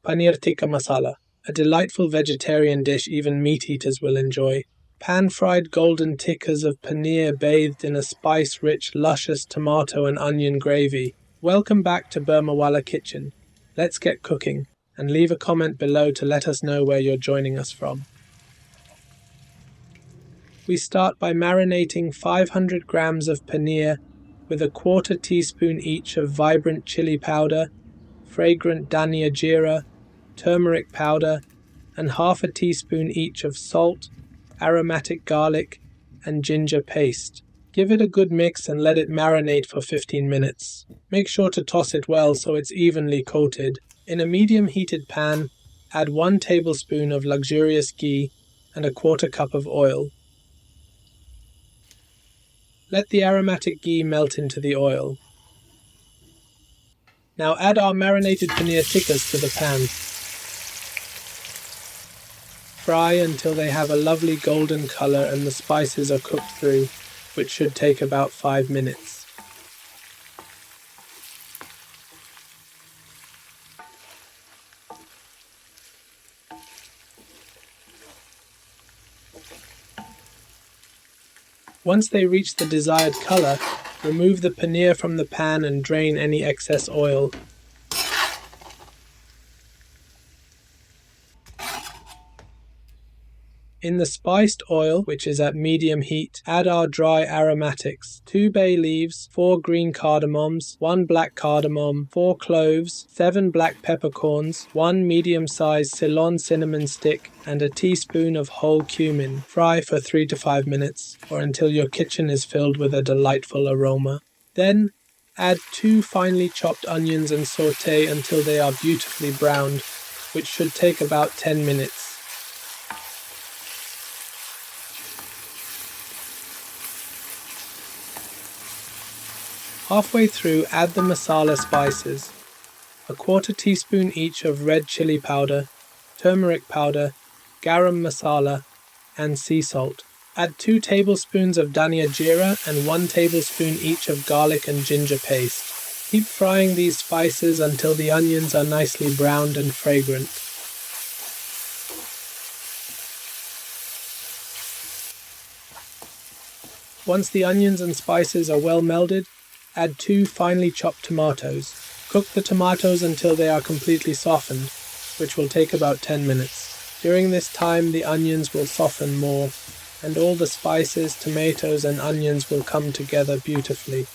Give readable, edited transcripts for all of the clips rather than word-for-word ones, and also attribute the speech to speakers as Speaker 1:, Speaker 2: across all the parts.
Speaker 1: Paneer Tikka Masala, a delightful vegetarian dish even meat eaters will enjoy. Pan-fried golden tikkas of paneer bathed in a spice-rich, luscious tomato and onion gravy. Welcome back to Burmawala Kitchen. Let's get cooking, and leave a comment below to let us know where you're joining us from. We start by marinating 500 grams of paneer with a quarter teaspoon each of vibrant chili powder, fragrant dhania jeera, turmeric powder, and half a teaspoon each of salt, aromatic garlic, and ginger paste. Give it a good mix and let it marinate for 15 minutes. Make sure to toss it well so it's evenly coated. In a medium heated pan, add 1 tablespoon of luxurious ghee and a quarter cup of oil. Let the aromatic ghee melt into the oil. Now add our marinated paneer tikkas to the pan. Fry until they have a lovely golden color and the spices are cooked through, which should take about 5 minutes. Once they reach the desired color, remove the paneer from the pan and drain any excess oil. In the spiced oil, which is at medium heat, add our dry aromatics: 2 bay leaves, 4 green cardamoms, 1 black cardamom, 4 cloves, 7 black peppercorns, 1 medium-sized Ceylon cinnamon stick, and a teaspoon of whole cumin. Fry for 3 to 5 minutes, or until your kitchen is filled with a delightful aroma. Then, add 2 finely chopped onions and sauté until they are beautifully browned, which should take about 10 minutes. Halfway through, add the masala spices: a quarter teaspoon each of red chili powder, turmeric powder, garam masala, and sea salt. Add 2 tablespoons of dhania jeera and 1 tablespoon each of garlic and ginger paste. Keep frying these spices until the onions are nicely browned and fragrant. Once the onions and spices are well melded, add 2 finely chopped tomatoes. Cook the tomatoes until they are completely softened, which will take about 10 minutes. During this time, the onions will soften more, and all the spices, tomatoes, and onions will come together beautifully.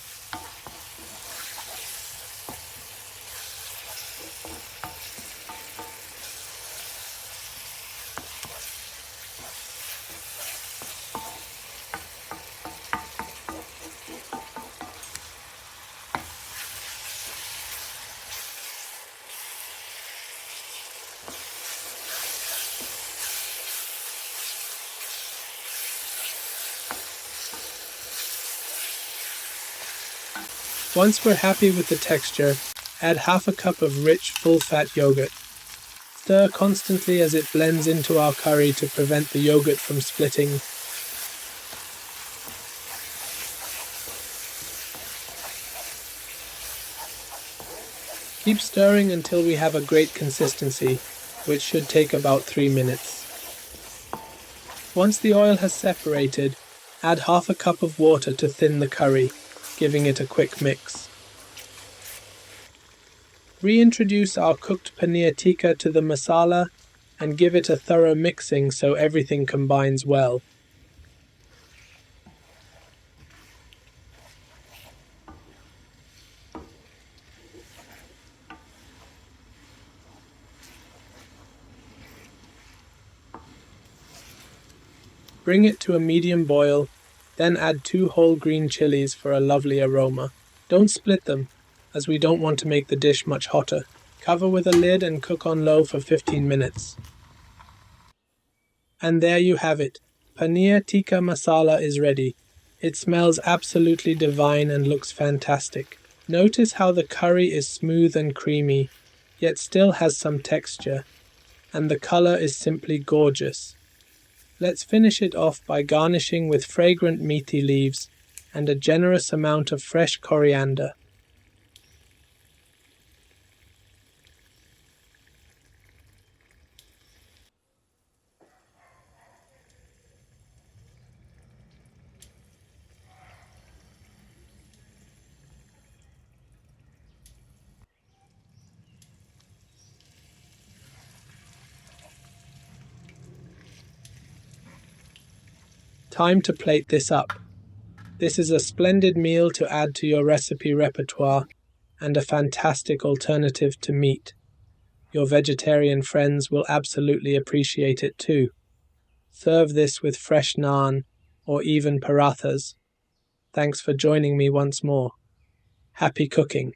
Speaker 1: Once we're happy with the texture, add half a cup of rich, full-fat yogurt. Stir constantly as it blends into our curry to prevent the yogurt from splitting. Keep stirring until we have a great consistency, which should take about 3 minutes. Once the oil has separated, add half a cup of water to thin the curry, giving it a quick mix. Reintroduce our cooked paneer tikka to the masala and give it a thorough mixing so everything combines well. Bring it to a medium boil, then add 2 whole green chilies for a lovely aroma. Don't split them, as we don't want to make the dish much hotter. Cover with a lid and cook on low for 15 minutes. And there you have it. Paneer Tikka Masala is ready. It smells absolutely divine and looks fantastic. Notice how the curry is smooth and creamy, yet still has some texture, and the color is simply gorgeous. Let's finish it off by garnishing with fragrant methi leaves and a generous amount of fresh coriander. Time to plate this up. This is a splendid meal to add to your recipe repertoire and a fantastic alternative to meat. Your vegetarian friends will absolutely appreciate it too. Serve this with fresh naan or even parathas. Thanks for joining me once more. Happy cooking!